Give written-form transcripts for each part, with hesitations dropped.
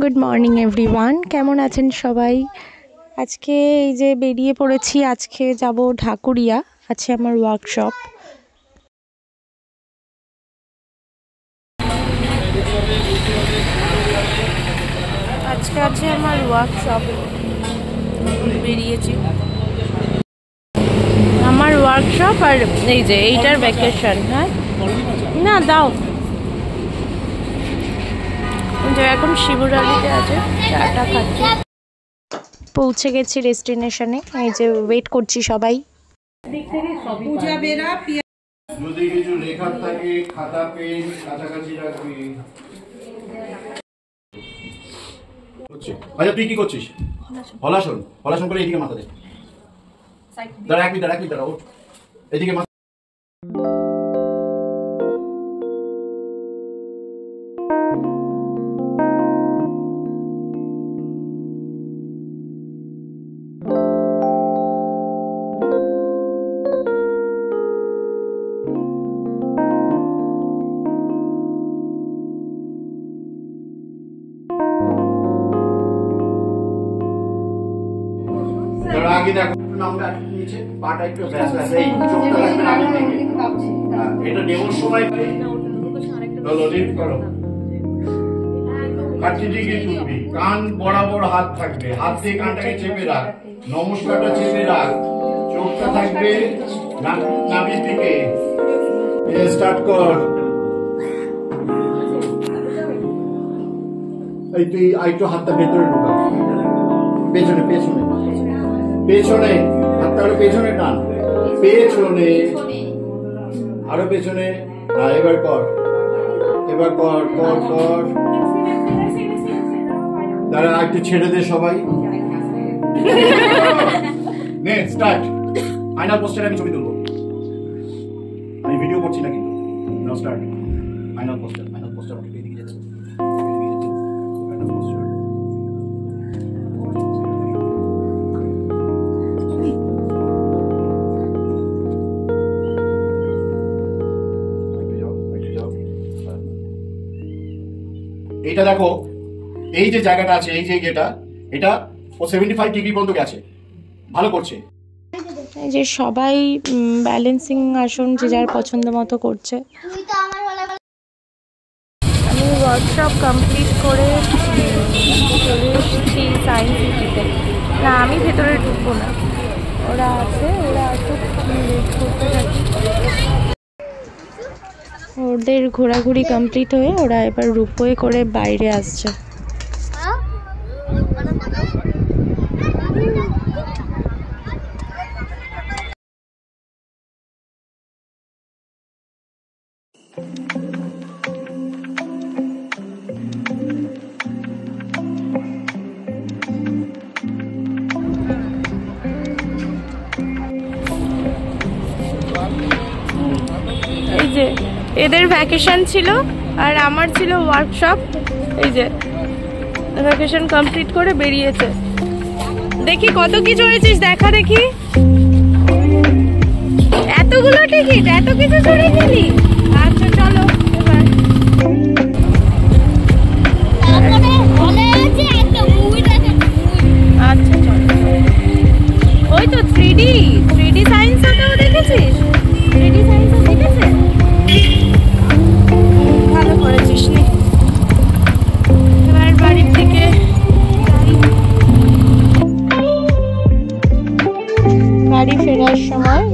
Good morning everyone, কেমন আছেন সবাই? আজকে এই যে বেরিয়ে পড়েছি, আজকে যাব ঢাকুরিয়া, আছে আমার ওয়ার্কশপ। আজকে আছে আমার ওয়ার্কশপ, বেরিয়েছি আমার ওয়ার্কশপ। আর এই যে এইটার ভ্যাকেশন। হ্যাঁ না দাও, যে এখন শিবুরালিতে আছে, চাটা খাচ্ছি। পৌঁছে গেছি ডেস্টিনেশনে, এই যে ওয়েট করছি সবাই। যদি কিছু লেখা থাকে খাতা পেন কাছাকাছি রাখবি। আচ্ছা তুই কি করছিস? হলাসন হলাসন করে এদিকে মাথা দে। দাঁড়া এক মিনিট দাঁড়া, ওঠ এদিকে মাথা। আগে দেখো নামটা নিচে পাটা একটু ব্যাস ব্যাস, এই চোখটা রাখবেন আগের দিকে। এটা ডেমোর সময় লিফট করো, কাঠি দিকে চুপবি, কান বরাবর হাত থাকবে, হাত দিয়ে কানটাকে চেপে রাখ, নমস্কারটা চেপে রাখ, চোখটা থাকবে নাভির দিকে। স্টার্ট কর। এই তুই আরেকটু হাতটা ভেতরে ঢোকা, পেছনে পেছনে পেছনে হাতটা আরো পেছনে টান, পেছনে আরো পেছনে। এবার কর, এবার কর কর কর। দাঁড়া একটু ছেড়ে দে সবাই। নে স্টার্ট। ফাইনাল পোস্টারে আমি ছবি তুলবো, আমি ভিডিও করছি না কিন্তু। নাও স্টার্ট। ফাইনাল পোস্টার এদিকে যাচ্ছে, ফাইনাল পোস্টার। এইটা দেখো, এই যে জায়গাটা আছে, এই যে এটা ও 75 ডিগ্রি পর্যন্ত গেছে, ভালো করছে। এই যে সবাই ব্যালেন্সিং আসন যে যার পছন্দ মতো করছে। আমি ওয়ার্কশপ কমপ্লিট করে চলে এসেছি সায়েন্স সিটিতে। না আমি ভেতরে ঢুকবো না, ওরা আসুক, ওয়েট করতে থাকি। ওদের ঘোরাঘুরি কমপ্লিট হয়ে ওরা এবার রোপওয়ে করে বাইরে আসছে। এই যে এদের ভ্যাকেশন ছিল আর আমার ছিল ওয়ার্কশপ। এই যে ভ্যাকেশন কমপ্লিট করে বেরিয়েছে। দেখি কত কি চড়েছিস, দেখা দেখি। এতগুলো টিকিট, এত কিছু চড়ে গেলি? আচ্ছা চলো এবার। আচ্ছা চলো। ওই তো 3D সায়েন্স ওটাও দেখেছিস? 3D সায়েন্সও দেখেছে? ভালো করেছিস নে। এবার বাড়ির থেকে বাড়ি ফেরার সময়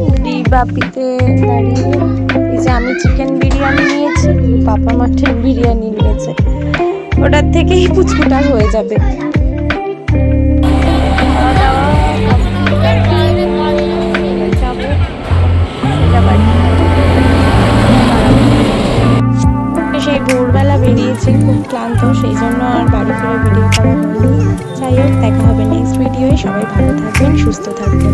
বাপিতে দাঁড়িয়ে এই যে আমি চিকেন বিরিয়ানি নিয়েছি, পাপা মাটন বিরিয়ানি নিয়েছে, ওটার থেকেই পুচকুটা হয়ে যাবে। সেই ভোরবেলা বেরিয়েছি, খুব ক্লান্ত, সেই জন্য আর বাড়ি ফিরে ভিডিও করা হয়নি। যাই হোক, দেখা হবে নেক্সট ভিডিওয়ে। সবাই ভালো থাকবেন, সুস্থ থাকবেন।